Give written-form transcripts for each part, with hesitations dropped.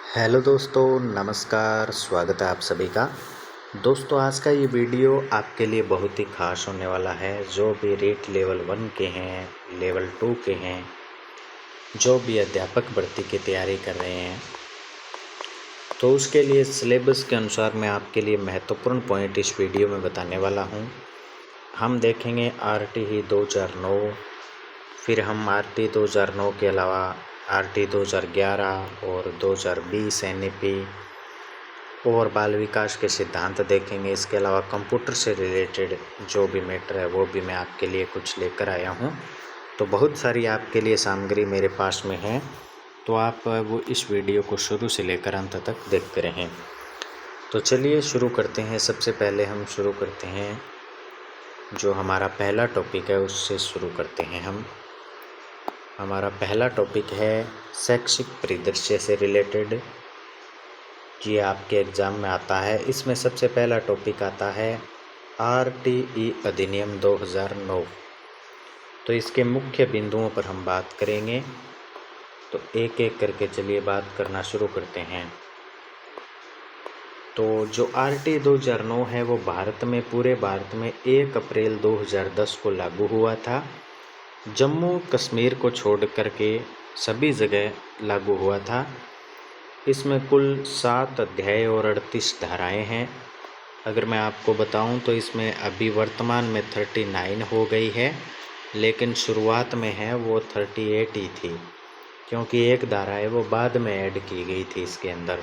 Hello दोस्तों, नमस्कार। स्वागत है आप सभी का। दोस्तों, आज का ये वीडियो आपके लिए बहुत ही ख़ास होने वाला है। जो भी रेट लेवल 1 के हैं, लेवल 2 के हैं, जो भी अध्यापक भर्ती की तैयारी कर रहे हैं, तो उसके लिए सिलेबस के अनुसार मैं आपके लिए महत्वपूर्ण पॉइंट इस वीडियो में बताने वाला हूँ। हम देखेंगे RTE 2009, फिर हम RT 2009 के अलावा RT 2011 और 2020 NEP और बाल विकास के सिद्धांत देखेंगे। इसके अलावा कंप्यूटर से रिलेटेड जो भी मैटर है वो भी मैं आपके लिए कुछ लेकर आया हूँ। तो बहुत सारी आपके लिए सामग्री मेरे पास में है, तो आप वो इस वीडियो को शुरू से लेकर अंत तक देखते रहें। तो चलिए शुरू करते हैं। सबसे पहले हम शुरू करते हैं, जो हमारा पहला टॉपिक है उससे शुरू करते हैं हम। हमारा पहला टॉपिक है शैक्षिक परिदृश्य से रिलेटेड। ये आपके एग्ज़ाम में आता है। इसमें सबसे पहला टॉपिक आता है RTE अधिनियम 2009। तो इसके मुख्य बिंदुओं पर हम बात करेंगे। तो एक एक करके चलिए बात करना शुरू करते हैं। तो जो RTE 2009 है वो भारत में, पूरे भारत में 1 अप्रैल 2010 को लागू हुआ था। जम्मू कश्मीर को छोड़ करके सभी जगह लागू हुआ था। इसमें कुल 7 अध्याय और 38 धाराएं हैं। अगर मैं आपको बताऊं तो इसमें अभी वर्तमान में 39 हो गई है, लेकिन शुरुआत में है वो 38 ही थी, क्योंकि एक धारा है वो बाद में ऐड की गई थी इसके अंदर।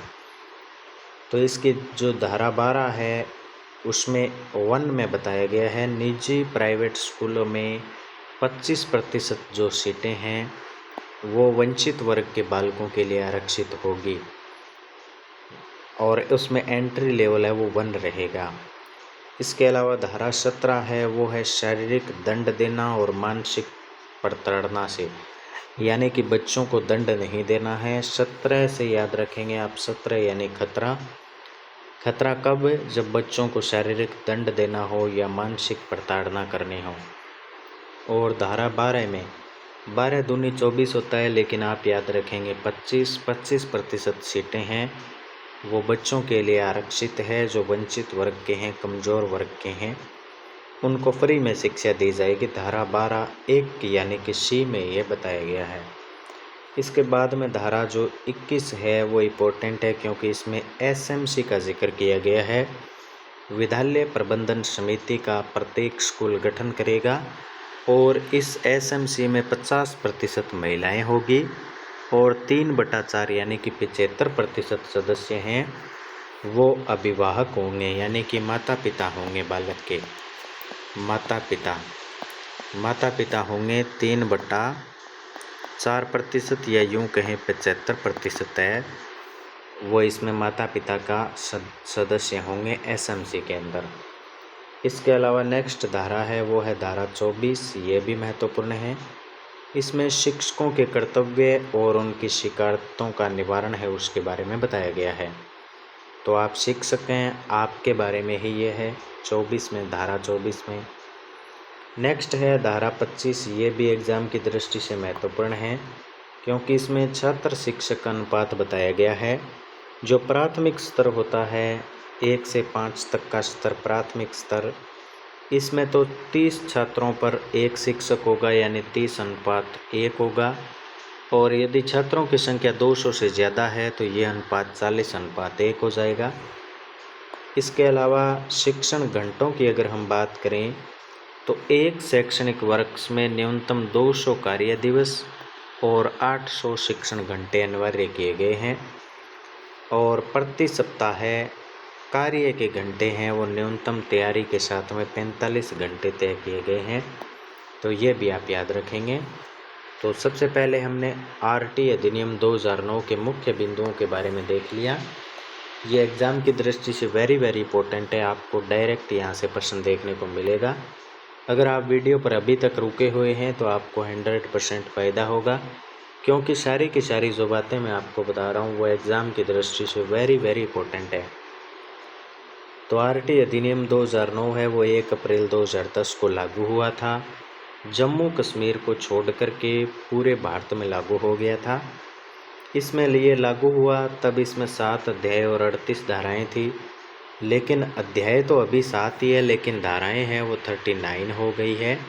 तो इसकी जो धारा 12 है उसमें 1 में बताया गया है, निजी प्राइवेट स्कूलों में 25% जो सीटें हैं वो वंचित वर्ग के बालकों के लिए आरक्षित होगी, और उसमें एंट्री लेवल है वो 1 रहेगा। इसके अलावा धारा 17 है वो है शारीरिक दंड देना और मानसिक प्रताड़ना से, यानी कि बच्चों को दंड नहीं देना है। 17 से याद रखेंगे आप, 17 यानी खतरा। खतरा कब? जब बच्चों को शारीरिक दंड देना हो या मानसिक प्रताड़ना करनी हो। और धारा 12 में 12 दूनी 24 होता है, लेकिन आप याद रखेंगे 25% सीटें हैं वो बच्चों के लिए आरक्षित है, जो वंचित वर्ग के हैं, कमज़ोर वर्ग के हैं, उनको फ्री में शिक्षा दी जाएगी। धारा 12(1) यानी कि C में ये बताया गया है। इसके बाद में धारा जो 21 है वो इम्पोर्टेंट है, क्योंकि इसमें SMC का जिक्र किया गया है। विद्यालय प्रबंधन समिति का प्रत्येक स्कूल गठन करेगा, और इस SMC में 50% महिलाएं होगी, और 3/4 यानी कि 75% सदस्य हैं वो अभिभावक होंगे, यानी कि माता पिता होंगे। बालक के माता पिता होंगे 3/4%, या यूँ कहें 75% है वो इसमें माता पिता का सदस्य होंगे SMC के अंदर। इसके अलावा नेक्स्ट धारा है वो है धारा 24। ये भी महत्वपूर्ण है। इसमें शिक्षकों के कर्तव्य और उनकी शिकायतों का निवारण है उसके बारे में बताया गया है। तो आप सीख सकें, आपके बारे में ही ये है 24 में, धारा 24 में। नेक्स्ट है धारा 25। ये भी एग्ज़ाम की दृष्टि से महत्वपूर्ण है, क्योंकि इसमें छात्र शिक्षक अनुपात बताया गया है। जो प्राथमिक स्तर होता है 1 से 5 तक का स्तर, प्राथमिक स्तर, इसमें तो 30 छात्रों पर 1 शिक्षक होगा, यानी 30:1 होगा। और यदि छात्रों की संख्या 200 से ज़्यादा है तो ये अनुपात 40:1 हो जाएगा। इसके अलावा शिक्षण घंटों की अगर हम बात करें तो एक शैक्षणिक वर्ष में न्यूनतम 200 कार्य दिवस और 800 शिक्षण घंटे अनिवार्य किए गए हैं, और प्रति सप्ताह कार्य के घंटे हैं वो न्यूनतम तैयारी के साथ में 45 घंटे तय किए गए हैं। तो ये भी आप याद रखेंगे। तो सबसे पहले हमने RTE अधिनियम 2009 के मुख्य बिंदुओं के बारे में देख लिया। ये एग्ज़ाम की दृष्टि से वेरी इंपॉर्टेंट है, आपको डायरेक्ट यहाँ से प्रश्न देखने को मिलेगा। अगर आप वीडियो पर अभी तक रुके हुए हैं तो आपको 100% फ़ायदा होगा, क्योंकि सारी की सारी जो बातें मैं आपको बता रहा हूँ वो एग्ज़ाम की दृष्टि से वेरी इंपॉर्टेंट है। तो RTE अधिनियम 2009 है वो 1 अप्रैल 2010 को लागू हुआ था। जम्मू कश्मीर को छोड़ कर के पूरे भारत में लागू हो गया था। इसमें ये लागू हुआ तब इसमें 7 अध्याय और 38 धाराएं थी, लेकिन अध्याय तो अभी 7 ही है, लेकिन धाराएं हैं वो 39 हो गई है।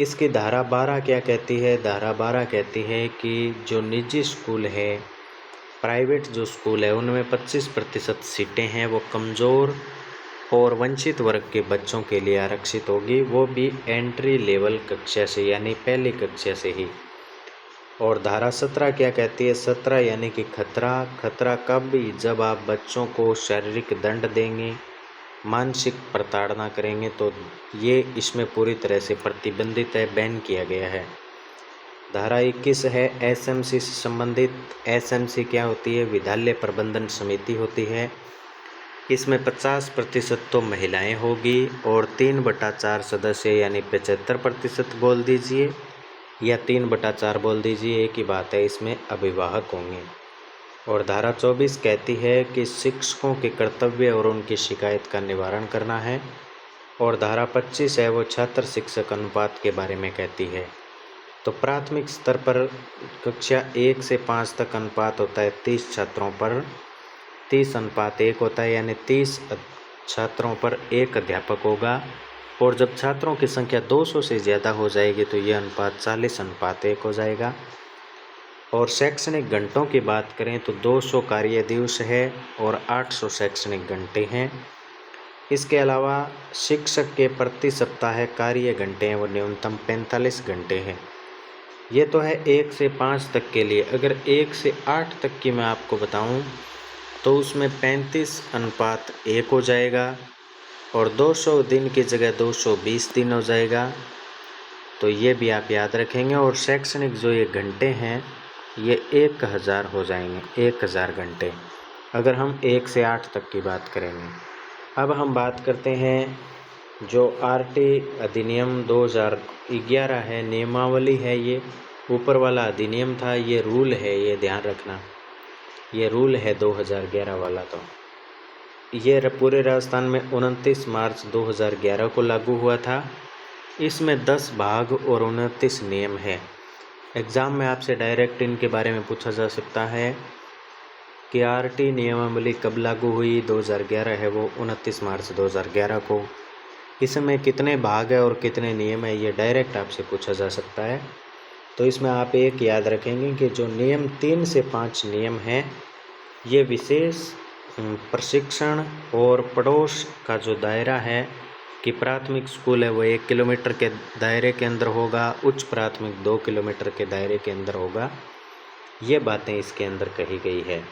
इसकी धारा 12 क्या कहती है? धारा 12 कहती है कि जो निजी स्कूल है, प्राइवेट जो स्कूल है, उनमें 25% सीटें हैं वो कमज़ोर और वंचित वर्ग के बच्चों के लिए आरक्षित होगी, वो भी एंट्री लेवल कक्षा से, यानी पहली कक्षा से ही। और धारा 17 क्या कहती है? 17 यानी कि खतरा। खतरा कब? जब आप बच्चों को शारीरिक दंड देंगे, मानसिक प्रताड़ना करेंगे, तो ये इसमें पूरी तरह से प्रतिबंधित है, बैन किया गया है। धारा 21 है एसएमसी से संबंधित। एसएमसी क्या होती है? विद्यालय प्रबंधन समिति होती है। इसमें 50% तो महिलाएं होगी और 3/4 सदस्य यानी 75% बोल दीजिए या 3/4 बोल दीजिए, एक ही बात है, इसमें अभिभावक होंगे। और धारा 24 कहती है कि शिक्षकों के कर्तव्य और उनकी शिकायत का निवारण करना है। और धारा 25 है वो छात्र शिक्षक अनुपात के बारे में कहती है। तो प्राथमिक स्तर पर कक्षा 1 से 5 तक अनुपात होता है 30 छात्रों पर 30:1 होता है, यानी 30 छात्रों पर 1 अध्यापक होगा। और जब छात्रों की संख्या 200 से ज़्यादा हो जाएगी तो ये अनुपात 40:1 हो जाएगा। और शैक्षणिक घंटों की बात करें तो 200 कार्य दिवस है और 800 शैक्षणिक घंटे हैं। इसके अलावा शिक्षक के प्रति सप्ताह कार्य घंटे हैं वो न्यूनतम 45 घंटे हैं। ये तो है 1 से 5 तक के लिए। अगर 1 से 8 तक की मैं आपको बताऊं तो उसमें 35:1 हो जाएगा और 200 दिन की जगह 220 दिन हो जाएगा। तो ये भी आप याद रखेंगे। और शैक्षणिक जो ये घंटे हैं ये 1000 हो जाएंगे, 1000 घंटे, अगर हम 1 से 8 तक की बात करेंगे। अब हम बात करते हैं जो आरटी अधिनियम 2011 है, नियमावली है, ये ऊपर वाला अधिनियम था, ये रूल है, ये ध्यान रखना, ये रूल है 2011 वाला। तो ये पूरे राजस्थान में 29 मार्च 2011 को लागू हुआ था। इसमें 10 भाग और 29 नियम है। एग्ज़ाम में आपसे डायरेक्ट इनके बारे में पूछा जा सकता है कि आरटी नियमावली कब लागू हुई? 2011 है वो 29 मार्च 2011 को। इसमें कितने भाग है और कितने नियम है, ये डायरेक्ट आपसे पूछा जा सकता है। तो इसमें आप एक याद रखेंगे कि जो नियम 3 से 5 नियम हैं ये विशेष प्रशिक्षण और पड़ोस का जो दायरा है कि प्राथमिक स्कूल है वो 1 किलोमीटर के दायरे के अंदर होगा, उच्च प्राथमिक 2 किलोमीटर के दायरे के अंदर होगा, ये बातें इसके अंदर कही गई है।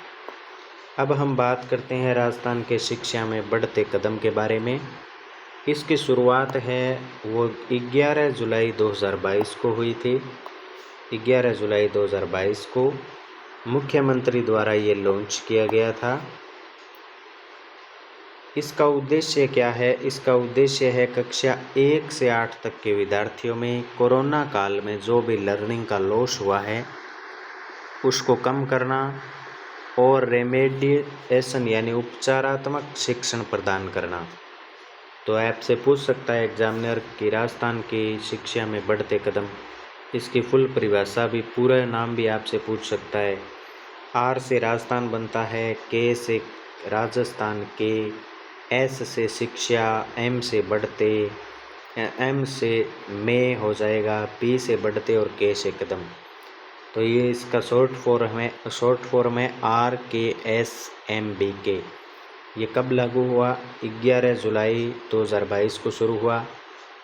अब हम बात करते हैं राजस्थान के शिक्षा में बढ़ते कदम के बारे में। इसकी शुरुआत है वो 11 जुलाई 2022 को हुई थी। 11 जुलाई 2022 को मुख्यमंत्री द्वारा ये लॉन्च किया गया था। इसका उद्देश्य क्या है? इसका उद्देश्य है कक्षा 1 से 8 तक के विद्यार्थियों में कोरोना काल में जो भी लर्निंग का लॉस हुआ है उसको कम करना और रेमेडिएशन यानी उपचारात्मक शिक्षण प्रदान करना। तो आपसे पूछ सकता है एग्जामिनर कि राजस्थान की शिक्षा में बढ़ते कदम, इसकी फुल परिभाषा भी, पूरा नाम भी आपसे पूछ सकता है। आर से राजस्थान बनता है, के से राजस्थान के, एस से शिक्षा, एम से बढ़ते, एम से में हो जाएगा, पी से बढ़ते और के से कदम। तो ये इसका शॉर्ट फॉर्म है RKSMBK। ये कब लागू हुआ? 11 जुलाई 2022 को शुरू हुआ।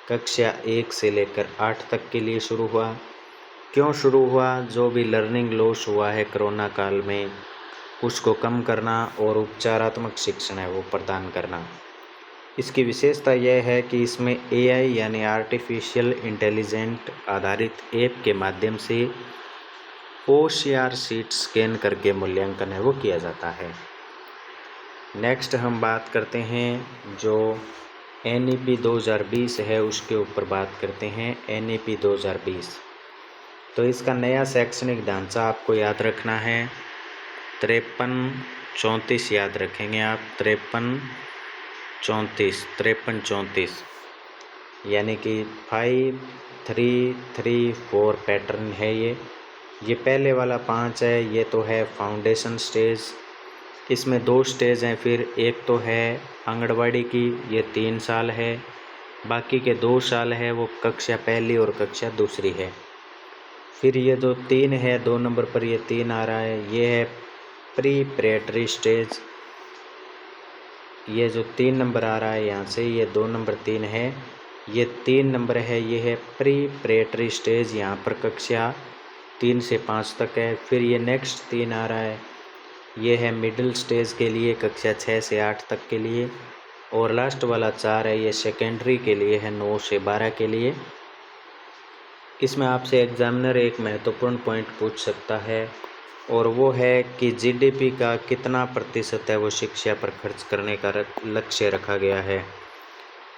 कक्षा 1 से लेकर 8 तक के लिए शुरू हुआ। क्यों शुरू हुआ? जो भी लर्निंग लॉस हुआ है कोरोना काल में उसको कम करना और उपचारात्मक शिक्षण है वो प्रदान करना। इसकी विशेषता यह है कि इसमें AI यानी आर्टिफिशियल इंटेलिजेंट आधारित ऐप के माध्यम से OCR शीट स्कैन करके मूल्यांकन है वो किया जाता है। नेक्स्ट हम बात करते हैं जो NEP 2020 है उसके ऊपर बात करते हैं। NEP 2020 तो इसका नया शैक्षणिक ढांचा आपको याद रखना है 53-34 याद रखेंगे आप। 53-34 यानी कि 5-3-3-4 पैटर्न है ये। ये पहले वाला 5 है, ये तो है फाउंडेशन स्टेज, इसमें 2 स्टेज हैं। फिर एक तो है आंगनवाड़ी की, ये 3 साल है, बाकी के 2 साल है वो कक्षा पहली और कक्षा दूसरी है। फिर ये जो 3 है 2 नंबर पर ये 3 आ रहा है, ये है प्रीपरेटरी स्टेज। ये जो 3 नंबर आ रहा है यहाँ से, ये 2 नंबर 3 है, ये 3 नंबर है, ये है प्रीपरेटरी स्टेज। यहाँ पर कक्षा 3 से 5 तक है। फिर ये नेक्स्ट 3 आ रहा है, ये है मिडिल स्टेज के लिए, कक्षा 6 से 8 तक के लिए। और लास्ट वाला 4 है, ये सेकेंडरी के लिए है, 9 से 12 के लिए। इसमें आपसे एग्जामिनर एक महत्वपूर्ण पॉइंट पूछ सकता है, और वो है कि जीडीपी का कितना प्रतिशत है वो शिक्षा पर खर्च करने का लक्ष्य रखा गया है।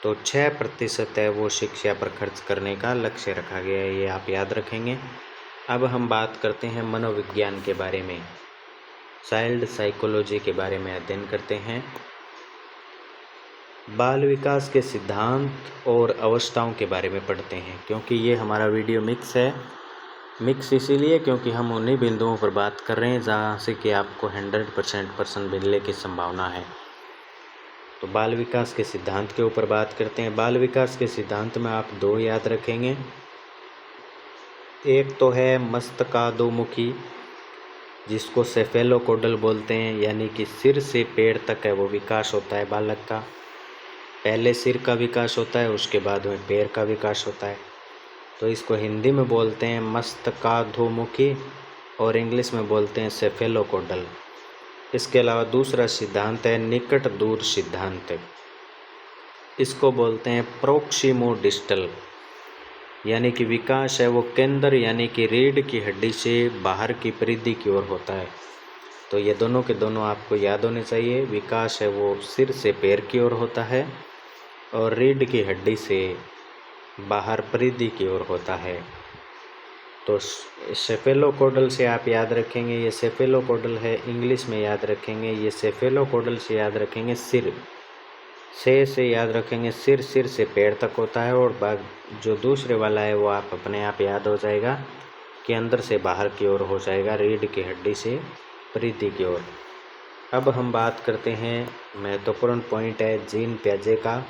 तो 6% है वो शिक्षा पर खर्च करने का लक्ष्य रखा गया है, ये आप याद रखेंगे। अब हम बात करते हैं मनोविज्ञान के बारे में, चाइल्ड साइकोलॉजी के बारे में अध्ययन करते हैं। बाल विकास के सिद्धांत और अवस्थाओं के बारे में पढ़ते हैं, क्योंकि ये हमारा वीडियो मिक्स है। मिक्स इसीलिए क्योंकि हम उन्हीं बिंदुओं पर बात कर रहे हैं जहाँ से कि आपको 100% मिलने की संभावना है। तो बाल विकास के सिद्धांत के ऊपर बात करते हैं। बाल विकास के सिद्धांत में आप 2 याद रखेंगे। एक तो है मस्तकाधोमुखी, जिसको सेफेलोकोडल बोलते हैं, यानी कि सिर से पैर तक है वो विकास होता है बालक का। पहले सिर का विकास होता है, उसके बाद में पैर का विकास होता है। तो इसको हिंदी में बोलते हैं मस्तकाधोमुखी और इंग्लिश में बोलते हैं सेफेलोकोडल। इसके अलावा दूसरा सिद्धांत है निकट दूर सिद्धांत, इसको बोलते हैं प्रोक्सिमोडिस्टल, यानी कि विकास है वो केंद्र यानी कि रीढ़ की हड्डी से बाहर की परिधि की ओर होता है। तो ये दोनों के दोनों आपको याद होने चाहिए। विकास है वो सिर से पैर की ओर होता है और रीढ़ की हड्डी से बाहर परिधि की ओर होता है। तो सेफेलोकोडल से आप याद रखेंगे, ये सेफेलोकोडल है, इंग्लिश में याद रखेंगे ये सेफेलोकोडल से याद रखेंगे सिर से याद रखेंगे सिर, सिर से पैर तक होता है। और जो दूसरे वाला है वो आप अपने आप याद हो जाएगा कि अंदर से बाहर की ओर हो जाएगा, रीढ़ की हड्डी से परिधि की ओर। अब हम बात करते हैं, महत्वपूर्ण पॉइंट है जीन प्याजे का,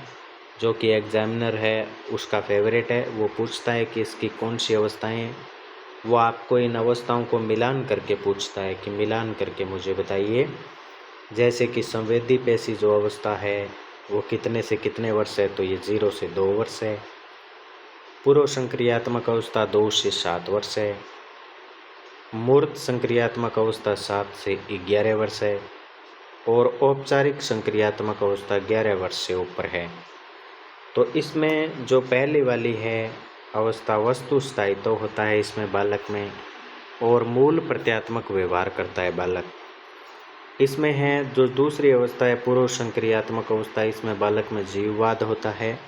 जो कि एग्जामिनर है उसका फेवरेट है। वो पूछता है कि इसकी कौन सी अवस्थाएं हैं। वो आपको इन अवस्थाओं को मिलान करके पूछता है कि मिलान करके मुझे बताइए। जैसे कि संवेदी पेशी जो अवस्था है वो कितने से कितने वर्ष है, तो ये 0 से 2 वर्ष है। पूर्व संक्रियात्मक अवस्था 2 से 7 वर्ष है। मूर्त संक्रियात्मक अवस्था 7 से 11 वर्ष है। और औपचारिक संक्रियात्मक अवस्था 11 वर्ष से ऊपर है। तो इसमें जो पहली वाली है अवस्था वस्तु स्थायित्व होता है इसमें बालक में, और मूल प्रत्यात्मक व्यवहार करता है बालक। इसमें है जो दूसरी अवस्था है पूर्व संक्रियात्मक अवस्था, इसमें बालक में जीववाद होता है।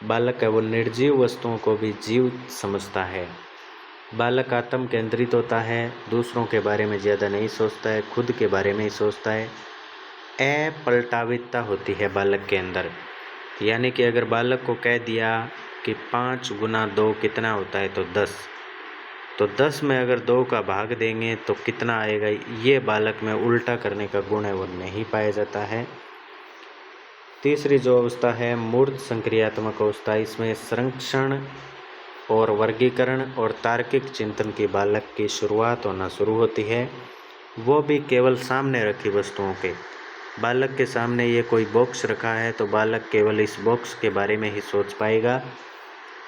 बालक है वो निर्जीव वस्तुओं को भी जीव समझता है। बालक आत्म केंद्रित होता है, दूसरों के बारे में ज़्यादा नहीं सोचता है, खुद के बारे में ही सोचता है। अपलटाविता होती है बालक के अंदर, यानी कि अगर बालक को कह दिया कि 5 गुना 2 कितना होता है, तो 10, तो 10 में अगर 2 का भाग देंगे तो कितना आएगा, ये बालक में उल्टा करने का गुण है वो नहीं पाया जाता है। तीसरी जो अवस्था है मूर्त संक्रियात्मक अवस्था, इसमें संरक्षण और वर्गीकरण और तार्किक चिंतन की बालक की शुरुआत होना शुरू होती है, वो भी केवल सामने रखी वस्तुओं के। बालक के सामने ये कोई बॉक्स रखा है तो बालक केवल इस बॉक्स के बारे में ही सोच पाएगा,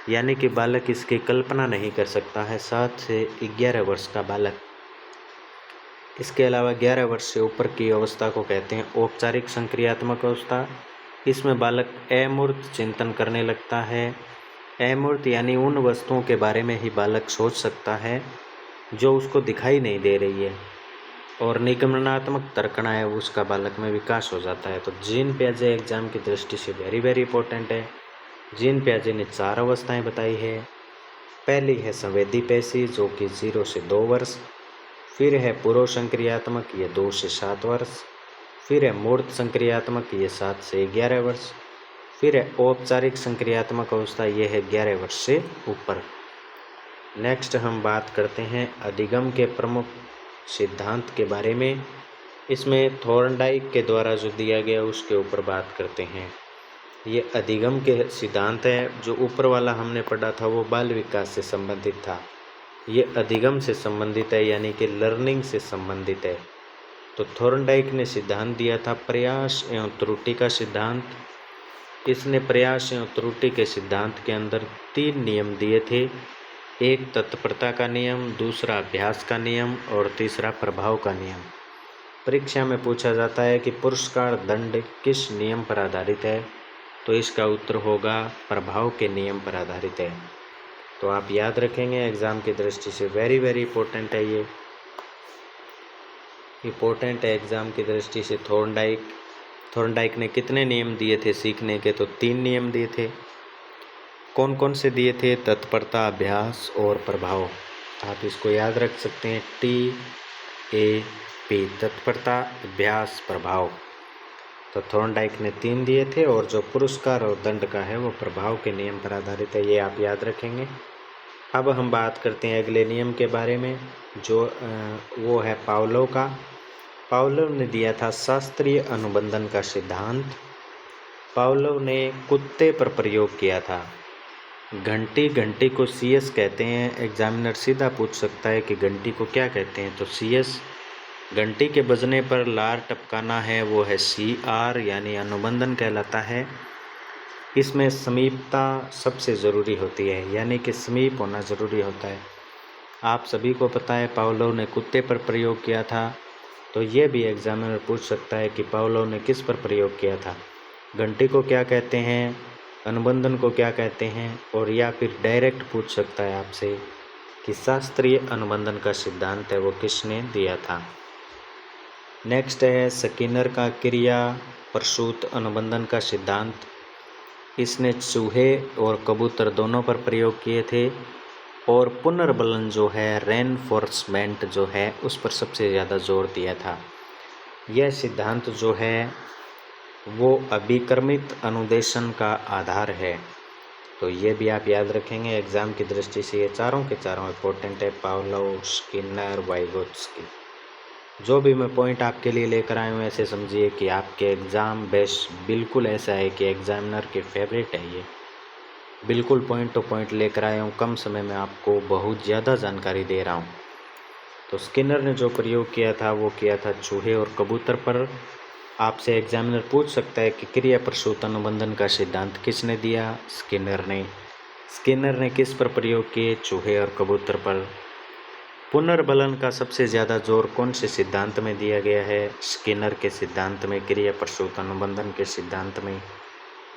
यानी कि बालक इसकी कल्पना नहीं कर सकता है। 7 से 11 वर्ष का बालक। इसके अलावा 11 वर्ष से ऊपर की अवस्था को कहते हैं औपचारिक संक्रियात्मक अवस्था। इसमें बालक अमूर्त चिंतन करने लगता है। अमूर्त यानी उन वस्तुओं के बारे में ही बालक सोच सकता है जो उसको दिखाई नहीं दे रही है, और निगमनात्मक तर्कना है उसका बालक में विकास हो जाता है। तो जीन प्याजे एग्जाम की दृष्टि से वेरी इंपॉर्टेंट है। जीन प्याजे ने 4 अवस्थाएं बताई है। पहली है संवेदी पेशी जो कि 0 से 2 वर्ष, फिर है पूर्व संक्रियात्मक ये 2 से 7 वर्ष, फिर है मूर्त संक्रियात्मक ये 7 से 11 वर्ष, फिर है औपचारिक संक्रियात्मक अवस्था ये है 11 वर्ष से ऊपर। नेक्स्ट हम बात करते हैं अधिगम के प्रमुख सिद्धांत के बारे में। इसमें थॉर्नडाइक के द्वारा जो दिया गया उसके ऊपर बात करते हैं। ये अधिगम के सिद्धांत है। जो ऊपर वाला हमने पढ़ा था वो बाल विकास से संबंधित था, ये अधिगम से संबंधित है, यानी कि लर्निंग से संबंधित है। तो थॉर्नडाइक ने सिद्धांत दिया था प्रयास एवं त्रुटि का सिद्धांत। इसने प्रयास एवं त्रुटि के सिद्धांत के अंदर 3 नियम दिए थे। एक तत्परता का नियम, दूसरा अभ्यास का नियम और तीसरा प्रभाव का नियम। परीक्षा में पूछा जाता है कि पुरस्कार दंड किस नियम पर आधारित है, तो इसका उत्तर होगा प्रभाव के नियम पर आधारित है। तो आप याद रखेंगे, एग्ज़ाम की दृष्टि से वेरी वेरी इंपॉर्टेंट है। ये इम्पोर्टेंट है एग्ज़ाम की दृष्टि से। थॉर्नडाइक ने कितने नियम दिए थे सीखने के, तो 3 नियम दिए थे। कौन कौन से दिए थे? तत्परता, अभ्यास और प्रभाव। आप इसको याद रख सकते हैं, TAP, तत्परता, अभ्यास, प्रभाव। तो थॉर्नडाइक ने 3 दिए थे और जो पुरस्कार और दंड का है वो प्रभाव के नियम पर आधारित है, ये आप याद रखेंगे। अब हम बात करते हैं अगले नियम के बारे में, जो वो है पावलोव का। पावलोव ने दिया था शास्त्रीय अनुबंधन का सिद्धांत। पावलोव ने कुत्ते पर प्रयोग किया था। घंटी को CS कहते हैं। एग्जामिनर सीधा पूछ सकता है कि घंटी को क्या कहते हैं, तो CS। घंटी के बजने पर लार टपकाना है, वो है CR, यानी अनुबंधन कहलाता है। इसमें समीपता सबसे ज़रूरी होती है, यानी कि समीप होना ज़रूरी होता है। आप सभी को पता है पावलोव ने कुत्ते पर प्रयोग किया था, तो ये भी एग्जामिनर पूछ सकता है कि पावलोव ने किस पर प्रयोग किया था, घंटी को क्या कहते हैं, अनुबंधन को क्या कहते हैं, और या फिर डायरेक्ट पूछ सकता है आपसे कि शास्त्रीय अनुबंधन का सिद्धांत है वो किसने दिया था। नेक्स्ट है स्किनर का क्रिया प्रसूत अनुबंधन का सिद्धांत। इसने चूहे और कबूतर दोनों पर प्रयोग किए थे और पुनर्बलन जो है, रेनफोर्समेंट जो है, उस पर सबसे ज़्यादा जोर दिया था। यह सिद्धांत जो है वो अभिक्रमित अनुदेशन का आधार है। तो ये भी आप याद रखेंगे, एग्ज़ाम की दृष्टि से ये चारों के चारों इंपॉर्टेंट है, पावलोव, स्किनर, वाइगोत्स्की। जो भी मैं पॉइंट आपके लिए लेकर आया हूँ ऐसे समझिए कि आपके एग्ज़ाम बेस बिल्कुल ऐसा है कि एग्ज़ामिनर के फेवरेट है। ये बिल्कुल पॉइंट टू पॉइंट लेकर आया हूँ, कम समय में आपको बहुत ज़्यादा जानकारी दे रहा हूँ। तो स्किनर ने जो प्रयोग किया था वो किया था चूहे और कबूतर पर। आपसे एग्जामिनर पूछ सकता है कि क्रिया प्रसूत अनुबंधन का सिद्धांत किसने दिया? स्किनर ने। स्किनर ने किस पर प्रयोग किए? चूहे और कबूतर पर। पुनर्बलन का सबसे ज़्यादा जोर कौन से सिद्धांत में दिया गया है? स्किनर के सिद्धांत में, क्रिया प्रसूत अनुबंधन के सिद्धांत में।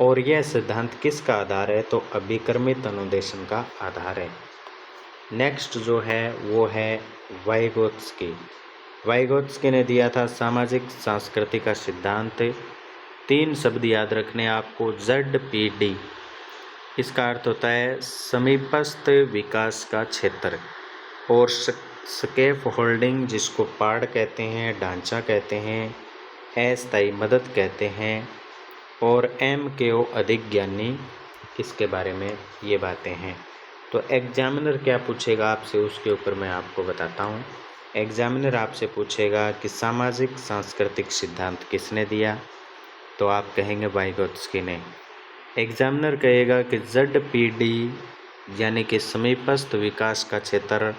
और यह सिद्धांत किसका आधार है? तो अभिक्रमित अनुदेशन का आधार है। नेक्स्ट जो है वो है वाइगोत्स्की। वाइगोत्स्की ने दिया था सामाजिक संस्कृति का सिद्धांत। 3 शब्द याद रखने आपको, ZPD। इसका अर्थ होता है समीपस्थ विकास का क्षेत्र, और स्केफ होल्डिंग जिसको पाड़ कहते हैं, ढांचा कहते हैं, अस्थायी मदद कहते हैं, और MKO अधिक ज्ञानी, इसके बारे में ये बातें हैं। तो एग्जामिनर क्या पूछेगा आपसे उसके ऊपर मैं आपको बताता हूँ। एग्जामिनर आपसे पूछेगा कि सामाजिक सांस्कृतिक सिद्धांत किसने दिया, तो आप कहेंगे वाइगोत्स्की ने। एग्जामिनर कहेगा कि ZPD यानी कि समीपस्थ विकास का क्षेत्र,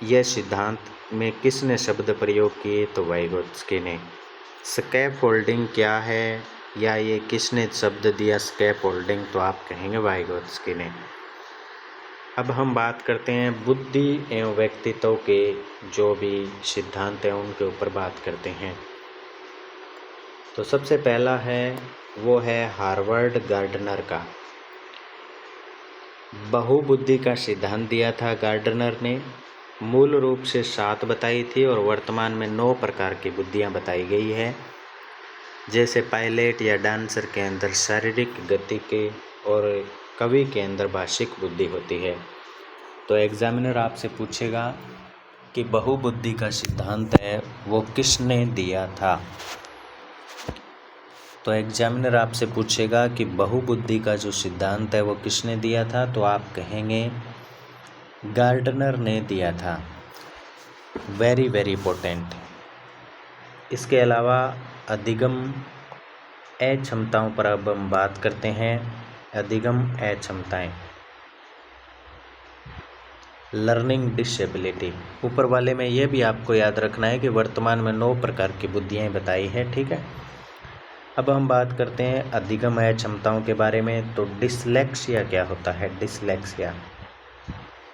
यह सिद्धांत में किसने शब्द प्रयोग किए, तो वाइगोत्स्की ने। स्कैफ होल्डिंग क्या है, या ये किसने शब्द दिया स्कैफ होल्डिंग, तो आप कहेंगे वाइगोत्स्की ने। अब हम बात करते हैं बुद्धि एवं व्यक्तित्व के जो भी सिद्धांत हैं उनके ऊपर बात करते हैं। तो सबसे पहला है वो है हार्वर्ड गार्डनर का। बहुबुद्धि का सिद्धांत दिया था गार्डनर ने। मूल रूप से 7 बताई थी और वर्तमान में 9 प्रकार की बुद्धियां बताई गई है। जैसे पायलट या डांसर के अंदर शारीरिक गति के और कवि के अंदर भाषिक बुद्धि होती है। तो एग्जामिनर आपसे पूछेगा कि बहुबुद्धि का सिद्धांत है वो किसने दिया था। तो एग्जामिनर आपसे पूछेगा कि बहुबुद्धि का जो सिद्धांत है वो किसने दिया था, तो आप कहेंगे गार्डनर ने दिया था। Very very important. इसके अलावा अधिगम अक्षमताओं पर अब हम बात करते हैं। अधिगम अक्षमताएं, लर्निंग डिसेबिलिटी। ऊपर वाले में ये भी आपको याद रखना है कि वर्तमान में 9 प्रकार की बुद्धियाँ बताई है, ठीक है। अब हम बात करते हैं अधिगम अक्षमताओं के बारे में। तो डिसलेक्सिया क्या होता है?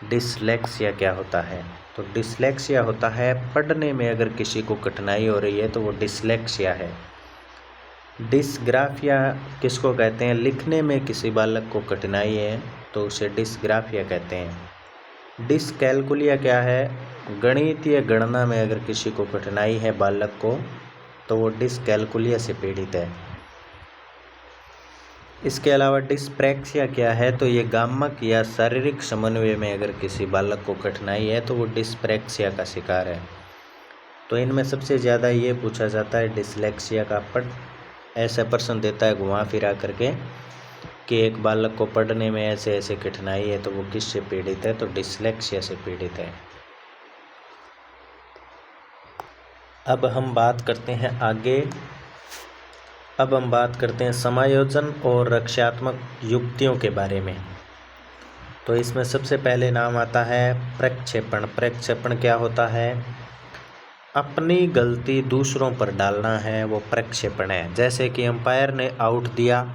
डिसलेक्सिया क्या होता है? तो डिसलेक्सिया होता है पढ़ने में अगर किसी को कठिनाई हो रही है तो वो डिसलेक्सिया है। डिसग्राफिया किसको कहते हैं? लिखने में किसी बालक को कठिनाई है तो उसे डिसग्राफिया कहते हैं। डिसकैलकुलिया क्या है? गणितीय गणना में अगर किसी को कठिनाई है बालक को तो वो डिसकैलकुलिया से पीड़ित है। इसके अलावा डिस्प्रैक्सिया क्या है? तो ये गामक या शारीरिक समन्वय में अगर किसी बालक को कठिनाई है तो वो डिस्प्रैक्सिया का शिकार है। तो इनमें सबसे ज़्यादा ये पूछा जाता है डिसलेक्सिया का। ऐसा प्रश्न देता है घुमा फिरा करके कि एक बालक को पढ़ने में ऐसे ऐसे कठिनाई है तो वो किससे पीड़ित है? तो डिसलेक्सिया से पीड़ित है। अब हम बात करते हैं आगे। अब हम बात करते हैं समायोजन और रक्षात्मक युक्तियों के बारे में। तो इसमें सबसे पहले नाम आता है प्रक्षेपण। प्रक्षेपण क्या होता है? अपनी गलती दूसरों पर डालना है, वो प्रक्षेपण है। जैसे कि अंपायर ने आउट दिया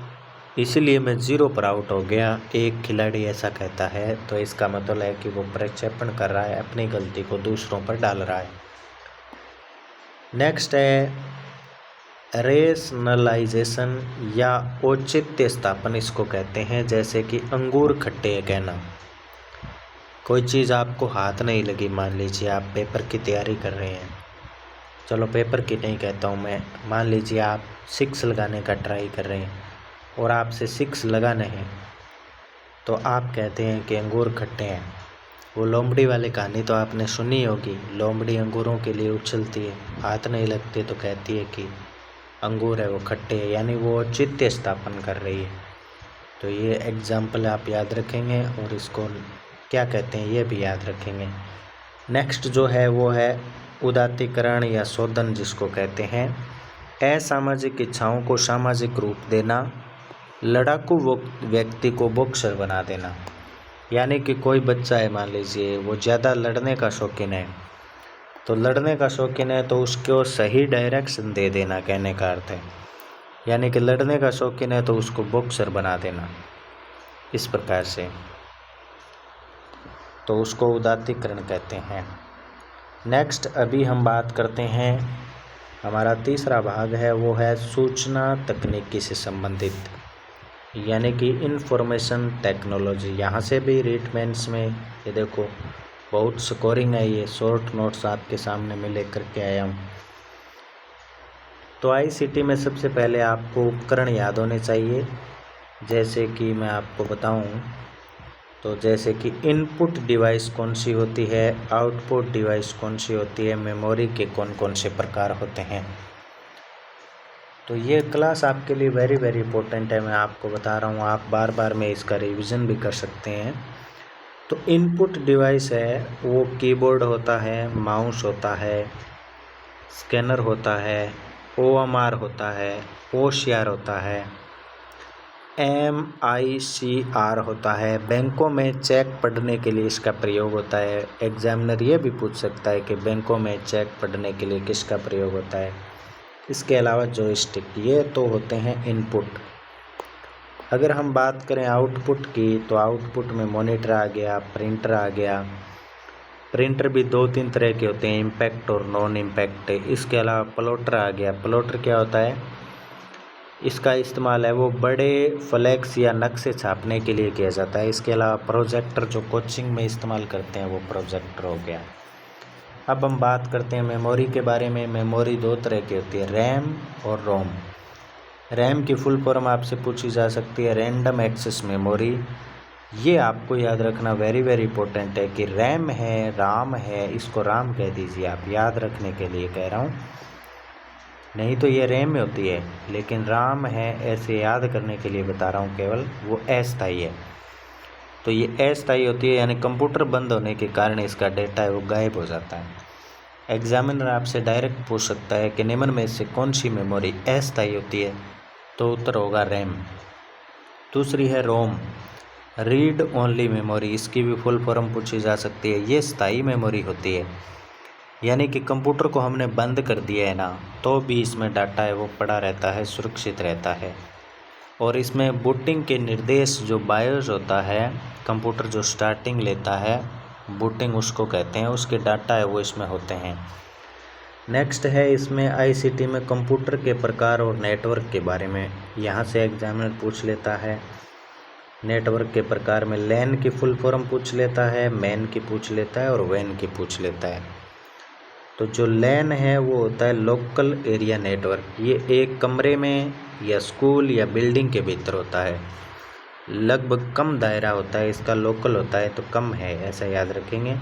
इसलिए मैं 0 पर आउट हो गया, एक खिलाड़ी ऐसा कहता है, तो इसका मतलब है कि वो प्रक्षेपण कर रहा है, अपनी गलती को दूसरों पर डाल रहा है। नेक्स्ट है रेशनलाइजेशन या औचित्य स्थापन इसको कहते हैं। जैसे कि अंगूर खट्टे है कहना। कोई चीज़ आपको हाथ नहीं लगी, मान लीजिए आप पेपर की तैयारी कर रहे हैं, चलो पेपर की नहीं कहता हूँ मैं, मान लीजिए आप 6 लगाने का ट्राई कर रहे हैं और आपसे 6 लगा नहीं, तो आप कहते हैं कि अंगूर खट्टे हैं। वो लोमड़ी वाली कहानी तो आपने सुनी होगी, लोमड़ी अंगूरों के लिए उछलती है, हाथ नहीं लगते तो कहती है कि अंगूर है वो खट्टे है, यानी वो औचित्य स्थापन कर रही है। तो ये एग्जाम्पल आप याद रखेंगे और इसको क्या कहते हैं ये भी याद रखेंगे। नेक्स्ट जो है वो है उदात्तीकरण या शोधन जिसको कहते हैं। असामाजिक इच्छाओं को सामाजिक रूप देना, लड़ाकू व्यक्ति को बॉक्सर बना देना। यानी कि कोई बच्चा है, मान लीजिए वो ज़्यादा लड़ने का शौकीन है, तो लड़ने का शौकीन है तो उसको सही डायरेक्शन दे देना, कहने का अर्थ है। यानी कि लड़ने का शौकीन है तो उसको बॉक्सर बना देना, इस प्रकार से, तो उसको उदात्तीकरण कहते हैं। नेक्स्ट अभी हम बात करते हैं, हमारा तीसरा भाग है वो है सूचना तकनीकी से संबंधित, यानी कि इंफॉर्मेशन टेक्नोलॉजी। यहाँ से भी रीटमेंट्स में ये देखो बहुत स्कोरिंग है, ये शॉर्ट नोट्स आपके सामने में लेकर के आया हूँ। तो आईसीटी में सबसे पहले आपको उपकरण याद होने चाहिए। जैसे कि मैं आपको बताऊँ तो जैसे कि इनपुट डिवाइस कौन सी होती है, आउटपुट डिवाइस कौन सी होती है, मेमोरी के कौन कौन से प्रकार होते हैं। तो ये क्लास आपके लिए वेरी वेरी इंपॉर्टेंट है, मैं आपको बता रहा हूँ, आप बार बार में इसका रिवीजन भी कर सकते हैं। तो इनपुट डिवाइस है वो कीबोर्ड होता है, माउस होता है, स्कैनर होता है, ओएमआर होता है, ओसीआर होता है, MICR होता है। बैंकों में चेक पढ़ने के लिए इसका प्रयोग होता है। एग्जामिनर ये भी पूछ सकता है कि बैंकों में चेक पढ़ने के लिए किसका प्रयोग होता है। इसके अलावा जॉयस्टिक, ये तो होते हैं इनपुट। अगर हम बात करें आउटपुट की, तो आउटपुट में मॉनिटर आ गया, प्रिंटर आ गया। प्रिंटर भी 2-3 तरह के होते हैं, इम्पैक्ट और नॉन इम्पैक्ट। इसके अलावा प्लॉटर आ गया। प्लॉटर क्या होता है? इसका इस्तेमाल है वो बड़े फ्लैक्स या नक्शे छापने के लिए किया जाता है। इसके अलावा प्रोजेक्टर जो कोचिंग में इस्तेमाल करते हैं वो प्रोजेक्टर हो गया। अब हम बात करते हैं मेमोरी के बारे में। मेमोरी 2 तरह की होती है, रैम और रोम। रैम की फुल फॉर्म आपसे पूछी जा सकती है, रैंडम एक्सेस मेमोरी। ये आपको याद रखना वेरी वेरी इंपॉर्टेंट है कि रैम है, राम है, इसको राम कह दीजिए, आप याद रखने के लिए कह रहा हूँ, नहीं तो ये रैम होती है, लेकिन राम है ऐसे याद करने के लिए बता रहा हूँ केवल, वो अस्थायी है। तो ये अस्थायी होती है, यानी कंप्यूटर बंद होने के कारण इसका डेटा है वो गायब हो जाता है। एग्जामिनर आपसे डायरेक्ट पूछ सकता है कि निम्न में से कौन सी मेमोरी अस्थायी होती है, तो उत्तर होगा रैम। दूसरी है रोम, रीड ओनली मेमोरी, इसकी भी फुल फॉर्म पूछी जा सकती है। ये स्थायी मेमोरी होती है, यानी कि कंप्यूटर को हमने बंद कर दिया है ना, तो भी इसमें डाटा है वो पड़ा रहता है, सुरक्षित रहता है। और इसमें बूटिंग के निर्देश जो बायोस होता है, कंप्यूटर जो स्टार्टिंग लेता है, बूटिंग उसको कहते हैं, उसके डाटा है वो इसमें होते हैं। नेक्स्ट है इसमें आईसीटी में कंप्यूटर के प्रकार और नेटवर्क के बारे में, यहाँ से एग्जामिनर पूछ लेता है। नेटवर्क के प्रकार में लैन की फुल फॉर्म पूछ लेता है, मैन की पूछ लेता है और वैन की पूछ लेता है। तो जो लैन है वो होता है लोकल एरिया नेटवर्क, ये एक कमरे में या स्कूल या बिल्डिंग के भीतर होता है, लगभग कम दायरा होता है इसका, लोकल होता है तो कम है, ऐसा याद रखेंगे।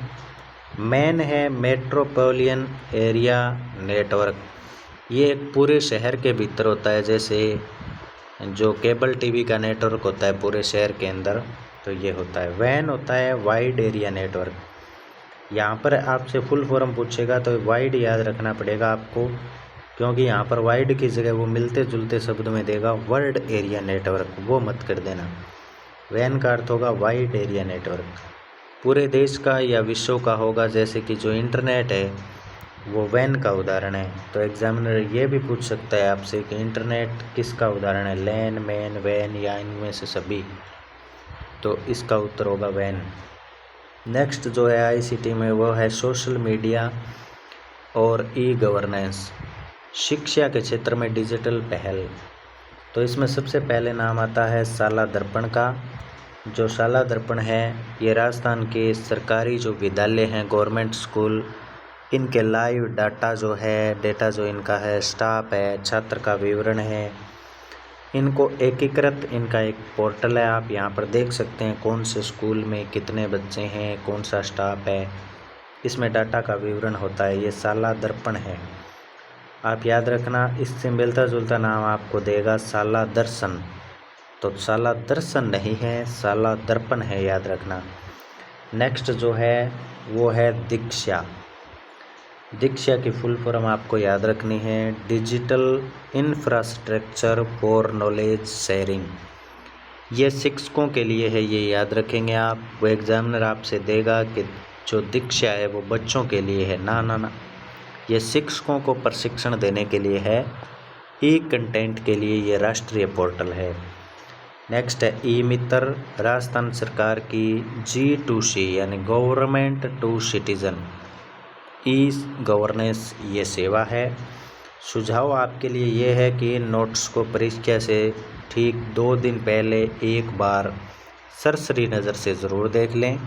मैन है मेट्रोपॉलिटन एरिया नेटवर्क, ये एक पूरे शहर के भीतर होता है, जैसे जो केबल टीवी का नेटवर्क होता है पूरे शहर के अंदर, तो ये होता है। वैन होता है वाइड एरिया नेटवर्क, यहाँ पर आपसे फुल फॉर्म पूछेगा तो वाइड याद रखना पड़ेगा आपको, क्योंकि यहाँ पर वाइड की जगह वो मिलते जुलते शब्द में देगा वर्ल्ड एरिया नेटवर्क, वो मत कर देना। वैन का अर्थ होगा वाइड एरिया नेटवर्क, पूरे देश का या विश्व का होगा, जैसे कि जो इंटरनेट है वो वैन का उदाहरण है। तो एग्जामिनर ये भी पूछ सकता है आपसे कि इंटरनेट किसका उदाहरण है, लैन, मैन, वैन या इनमें से सभी, तो इसका उत्तर होगा वैन। नेक्स्ट जो है आईसीटी में वो है सोशल मीडिया और ई गवर्नेंस, शिक्षा के क्षेत्र में डिजिटल पहल। तो इसमें सबसे पहले नाम आता है शाला दर्पण का। जो शाला दर्पण है ये राजस्थान के सरकारी जो विद्यालय हैं, गवर्नमेंट स्कूल, इनके लाइव डाटा जो है, डेटा जो इनका है, स्टाफ है, छात्र का विवरण है, इनको एकीकृत, इनका एक पोर्टल है, आप यहाँ पर देख सकते हैं कौन से स्कूल में कितने बच्चे हैं, कौन सा स्टाफ है, इसमें डाटा का विवरण होता है। ये शाला दर्पण है, आप याद रखना। इससे मिलता जुलता नाम आपको देगा शाला दर्शन, तो शाला दर्शन नहीं है, शाला दर्पण है, याद रखना। नेक्स्ट जो है वो है दीक्षा। दीक्षा की फुल फॉर्म आपको याद रखनी है, digital infrastructure for knowledge sharing. ये शिक्षकों के लिए है, ये याद रखेंगे आप। वो एग्जामिनर आपसे देगा कि जो दीक्षा है वो बच्चों के लिए है, ना ना ना, ये शिक्षकों को प्रशिक्षण देने के लिए है। ई कंटेंट के लिए ये राष्ट्रीय पोर्टल है। नेक्स्ट है ई मित्र, राजस्थान सरकार की G2C यानी government to citizen e governance ये सेवा है। सुझाव आपके लिए ये है कि नोट्स को परीक्षा से ठीक 2 दिन पहले एक बार सरसरी नज़र से ज़रूर देख लें,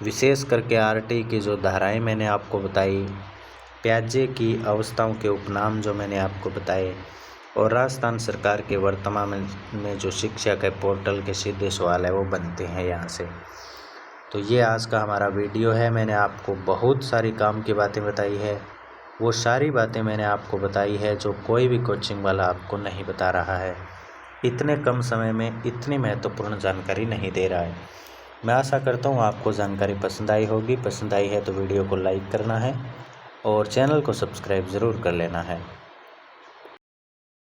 विशेष करके आरटी की जो धाराएं मैंने आपको बताई, प्याजे की अवस्थाओं के उपनाम जो मैंने आपको बताए, और राजस्थान सरकार के वर्तमान में जो शिक्षा के पोर्टल के सीधे सवाल है वो बनते हैं यहाँ से। तो ये आज का हमारा वीडियो है। मैंने आपको बहुत सारी काम की बातें बताई है, वो सारी बातें मैंने आपको बताई है जो कोई भी कोचिंग वाला आपको नहीं बता रहा है, इतने कम समय में इतनी महत्वपूर्ण जानकारी नहीं दे रहा है। मैं आशा करता हूँ आपको जानकारी पसंद आई होगी। पसंद आई है तो वीडियो को लाइक करना है और चैनल को सब्सक्राइब ज़रूर कर लेना है।